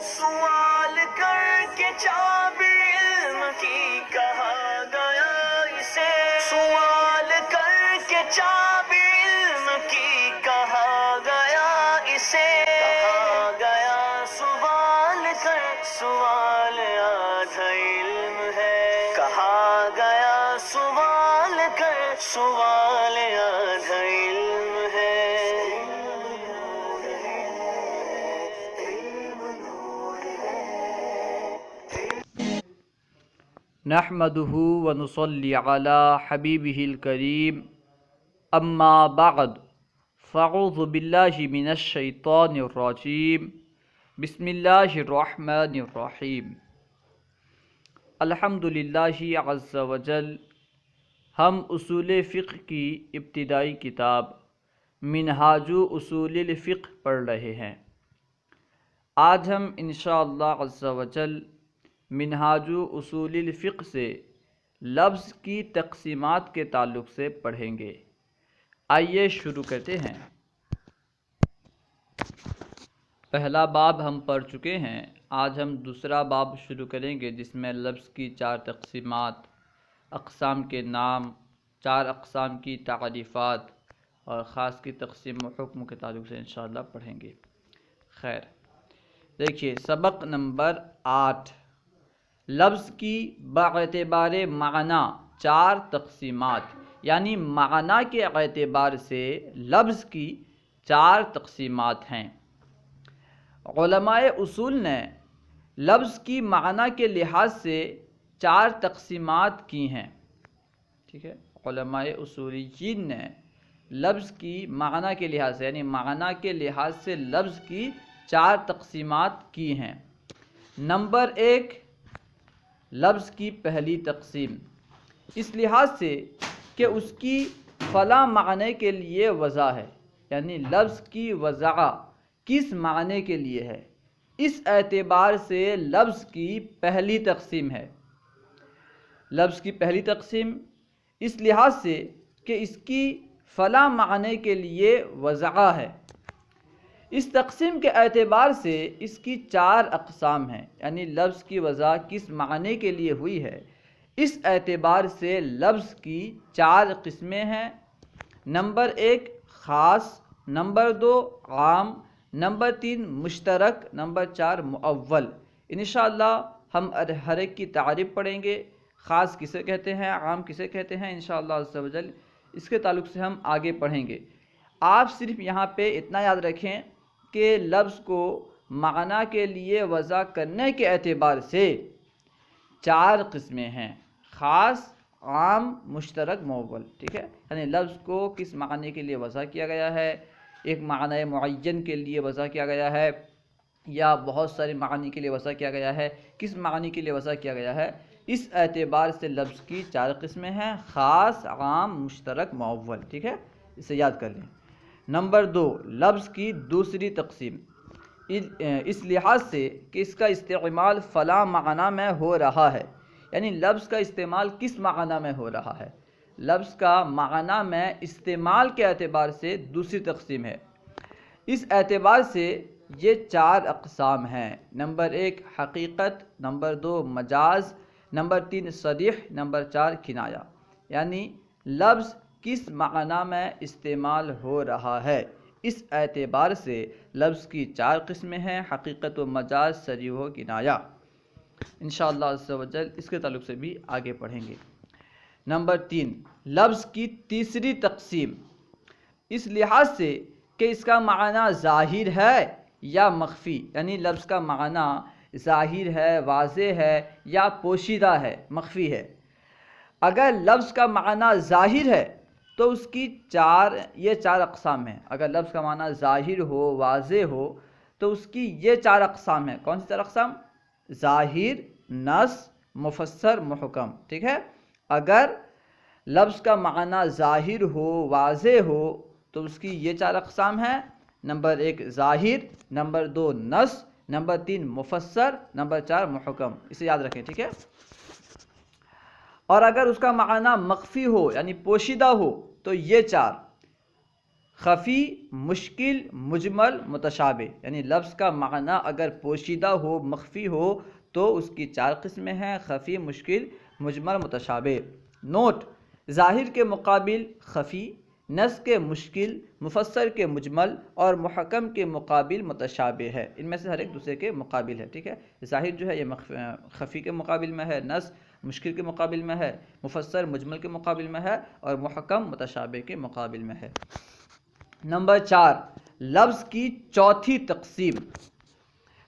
سوال کر کے چابی علم کی کہا گیا اسے، سوال کر کے چابی علم کی کہا گیا اسے، کہا گیا سوال کر، سوال آدھا علم ہے، کہا گیا سوال کر، سوال آدھا علم ہے۔ نحمده ونصلي على حبيبه الكريم اما بعد فاعوذ بالله من الشيطان الرجيم بسم الله الرحمن الرحيم الحمد للہ عز وجل۔ ہم اصول فقہ کی ابتدائی کتاب منہاج اصول الفقہ پڑھ رہے ہیں۔ آج ہم انشاءاللہ عز وجل منہاج اصول الفقہ سے لفظ کی تقسیمات کے تعلق سے پڑھیں گے۔ آئیے شروع کرتے ہیں۔ پہلا باب ہم پڑھ چکے ہیں، آج ہم دوسرا باب شروع کریں گے جس میں لفظ کی 4 تقسیمات، اقسام کے نام، 4 اقسام کی تعریفات اور خاص کی تقسیم و حکم کے تعلق سے انشاءاللہ پڑھیں گے۔ خیر، دیکھیے سبق نمبر 8، لفظ کی باعتبار معنی 4 تقسیمات، یعنی معنی کے اعتبار سے لفظ کی 4 تقسیمات ہیں۔ علماء اصول نے لفظ کی معنی کے لحاظ سے 4 تقسیمات کی ہیں، ٹھیک ہے۔ علماء اصولیین نے لفظ کی معنی کے لحاظ سے، یعنی معنی کے لحاظ سے لفظ کی 4 تقسیمات کی ہیں۔ نمبر 1، لفظ کی پہلی تقسیم، اس لحاظ سے کہ اس کی فلاں معنی کے لیے وضع ہے، یعنی لفظ کی وضع کس معنی کے لیے ہے، اس اعتبار سے لفظ کی پہلی تقسیم ہے۔ لفظ کی پہلی تقسیم اس لحاظ سے کہ اس کی فلاں معنی کے لیے وضع ہے، اس تقسیم کے اعتبار سے اس کی 4 اقسام ہیں، یعنی لفظ کی وضع کس معنی کے لیے ہوئی ہے، اس اعتبار سے لفظ کی 4 قسمیں ہیں۔ نمبر 1 خاص، نمبر 2 عام، نمبر 3 مشترک، نمبر 4 مؤول۔ انشاءاللہ ہم ہر ایک کی تعریف پڑھیں گے، خاص کسے کہتے ہیں، عام کسے کہتے ہیں، انشاءاللہ عز و جل اس کے تعلق سے ہم آگے پڑھیں گے۔ آپ صرف یہاں پہ اتنا یاد رکھیں کہ لفظ کو معنی کے لیے وضع کرنے کے اعتبار سے 4 قسمیں ہیں، خاص، عام، مشترک، مؤول، ٹھیک ہے۔ یعنی لفظ کو کس معنی کے لیے وضع کیا گیا ہے، ایک معنی معین کے لیے وضع کیا گیا ہے یا بہت سارے معنی کے لیے وضع کیا گیا ہے، کس معنی کے لیے وضع کیا گیا ہے، اس اعتبار سے لفظ کی 4 قسمیں ہیں، خاص، عام، مشترک، مؤول، ٹھیک ہے، اسے یاد کر لیں۔ نمبر 2، لفظ کی دوسری تقسیم، اس لحاظ سے کہ اس کا استعمال فلاں معنی میں ہو رہا ہے، یعنی لفظ کا استعمال کس معنی میں ہو رہا ہے، لفظ کا معنی میں استعمال کے اعتبار سے دوسری تقسیم ہے۔ اس اعتبار سے یہ 4 اقسام ہیں۔ نمبر 1 حقیقت، نمبر 2 مجاز، نمبر 3 صریح، نمبر 4 کنایہ، یعنی لفظ کس معنی میں استعمال ہو رہا ہے، اس اعتبار سے لفظ کی 4 قسمیں ہیں، حقیقت و مجاز، صریح و کنایہ۔ انشاءاللہ عز و جل اس کے تعلق سے بھی آگے پڑھیں گے۔ نمبر 3، لفظ کی تیسری تقسیم، اس لحاظ سے کہ اس کا معنی ظاہر ہے یا مخفی، یعنی لفظ کا معنی ظاہر ہے، واضح ہے یا پوشیدہ ہے، مخفی ہے۔ اگر لفظ کا معنی ظاہر ہے تو اس کی 4 اقسام ہیں۔ اگر لفظ کا معنی ظاہر ہو، واضح ہو تو اس کی یہ 4 اقسام ہیں۔ کون سی 4 اقسام؟ ظاہر، نص، مفسر، محکم، ٹھیک ہے۔ اگر لفظ کا معنی ظاہر ہو، واضح ہو تو اس کی یہ 4 اقسام ہیں۔ نمبر 1 ظاہر، نمبر 2 نص، نمبر 3 مفسر، نمبر 4 محکم، اسے یاد رکھیں، ٹھیک ہے۔ اور اگر اس کا معنی مخفی ہو یعنی پوشیدہ ہو تو یہ 4 خفی، مشکل، مجمل، متشابہ، یعنی لفظ کا معنی اگر پوشیدہ ہو، مخفی ہو تو اس کی 4 قسمیں ہیں: خفی، مشکل، مجمل، متشابہ۔ نوٹ: ظاہر کے مقابل خفی، نص کے مشکل، مفسر کے مجمل اور محکم کے مقابل متشابہ ہے۔ ان میں سے ہر ایک دوسرے کے مقابل ہے، ٹھیک ہے۔ ظاہر جو ہے یہ خفی کے مقابل میں ہے، نص مشکل کے مقابل میں ہے، مفسر مجمل کے مقابل میں ہے اور محکم متشابہ کے مقابل میں ہے۔ نمبر 4، لفظ کی چوتھی تقسیم۔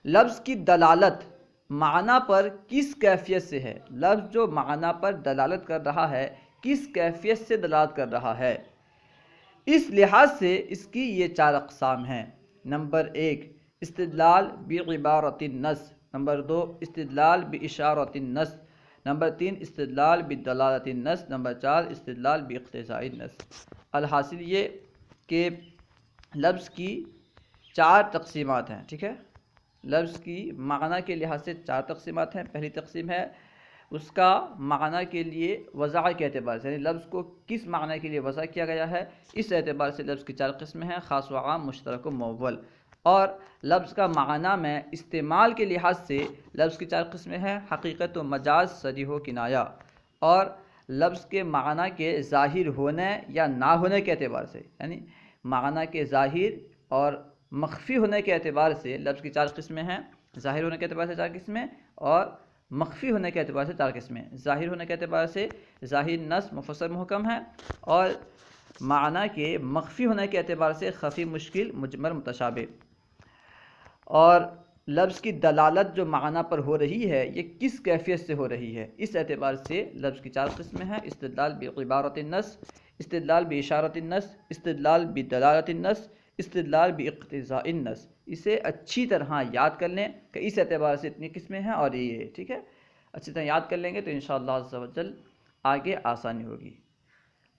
لفظ کی دلالت معنی پر کس کیفیت سے ہے؟ لفظ جو معنی پر دلالت کر رہا ہے کس کیفیت سے دلالت کر رہا ہے؟ اس لحاظ سے اس کی یہ 4 اقسام ہیں۔ نمبر 1، استدلال بعبارۃ النص۔ نمبر 2، استدلال باشارۃ النص۔ نمبر 3، استدلال بدلالۃ النص۔ نمبر 4، استدلال باقتضاء النص۔ الحاصل یہ کہ لفظ کی 4 تقسیمات ہیں، ٹھیک ہے۔ لفظ کی معنی کے لحاظ سے 4 تقسیمات ہیں۔ پہلی تقسیم ہے اس کا معنی کے لیے وضع کے اعتبار سے، یعنی لفظ کو کس معنی کے لیے وضع کیا گیا ہے، اس اعتبار سے لفظ کی 4 قسمیں ہیں: خاص و عام، مشترک و مؤول۔ اور لفظ کا معنی میں استعمال کے لحاظ سے لفظ کی 4 قسمیں ہیں: حقیقت و مجاز، صریح و کنایہ۔ اور لفظ کے معنی کے ظاہر ہونے یا نہ ہونے کے اعتبار سے، یعنی معنی کے ظاہر اور مخفی ہونے کے اعتبار سے لفظ کی 4 قسمیں ہیں: ظاہر ہونے کے اعتبار سے 4 قسمیں اور مخفی ہونے کے اعتبار سے 4 قسمیں۔ ظاہر ہونے کے اعتبار سے ظاہر، نص، مفسر، محکم ہے، اور معنی کے مخفی ہونے کے اعتبار سے خفی، مشکل، مجمل، متشابہ۔ اور لفظ کی دلالت جو معنی پر ہو رہی ہے یہ کس کیفیت سے ہو رہی ہے، اس اعتبار سے لفظ کی 4 قسمیں ہیں: استدلال بعبارۃ النص، استدلال باشارۃ النص، استدلال بدلالۃ النص، استدلال باقتضاء النص۔ اسے اچھی طرح یاد کر لیں کہ اس اعتبار سے اتنی قسمیں ہیں اور یہ ہے، ٹھیک ہے۔ اچھی طرح یاد کر لیں گے تو انشاءاللہ عز و جل آگے آسانی ہوگی۔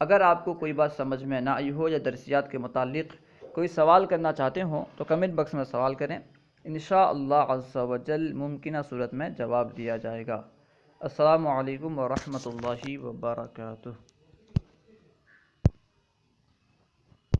اگر آپ کو کوئی بات سمجھ میں نہ آئی ہو یا درسیات کے متعلق کوئی سوال کرنا چاہتے ہوں تو کمنٹ باکس میں سوال کریں، انشاءاللہ عز و جل ممکنہ صورت میں جواب دیا جائے گا۔ السلام علیکم ورحمۃ اللہ وبرکاتہ۔